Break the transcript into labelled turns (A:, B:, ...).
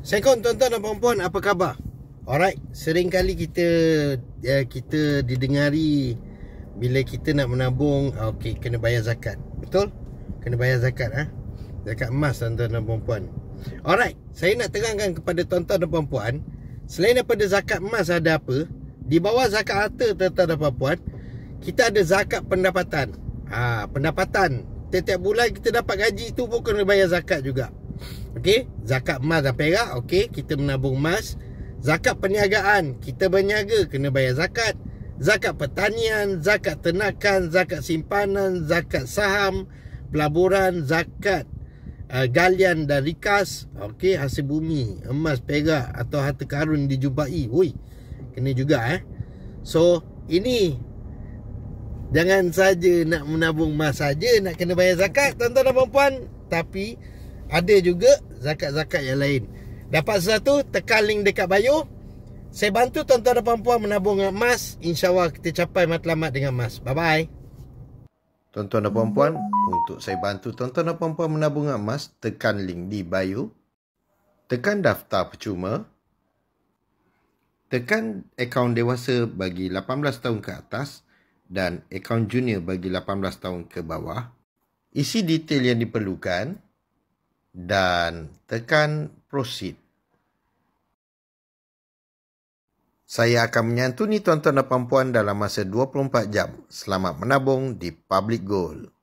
A: Assalamualaikum tuan-tuan dan puan-puan, apa khabar? Alright, sering kali kita didengari bila kita nak menabung, okey, kena bayar zakat. Betul? Kena bayar zakat, zakat emas tuan-tuan dan puan-puan. Alright, saya nak terangkan kepada tuan-tuan dan puan-puan, selain daripada zakat emas ada apa? Di bawah zakat harta tuan-tuan dan puan-puan, kita ada zakat pendapatan. Pendapatan. Setiap bulan kita dapat gaji tu pun kena bayar zakat juga. Okey, zakat emas dan perak, okey, kita menabung emas. Zakat perniagaan, kita berniaga kena bayar zakat. Zakat pertanian, zakat ternakan, zakat simpanan, zakat saham, pelaburan, zakat galian dan rikas, okey, hasil bumi, emas, perak atau harta karun dijumpai. Kena juga So, ini jangan saja nak menabung emas saja nak kena bayar zakat tuan-tuan dan puan-puan, tapi ada juga zakat-zakat yang lain. Dapat sesuatu, tekan link dekat bio. Saya bantu tuan-tuan dan puan-puan menabung emas. InsyaAllah kita capai matlamat dengan emas. Bye-bye. Tuan-tuan dan puan-puan, untuk saya bantu tuan-tuan dan puan-puan menabung emas, tekan link di bio. Tekan daftar percuma. Tekan akaun dewasa bagi 18 tahun ke atas dan akaun junior bagi 18 tahun ke bawah. Isi detail yang diperlukan dan tekan proceed. Saya akan menyantuni tuan-tuan dan puan-puan dalam masa 24 jam. Selamat menabung di Public Gold.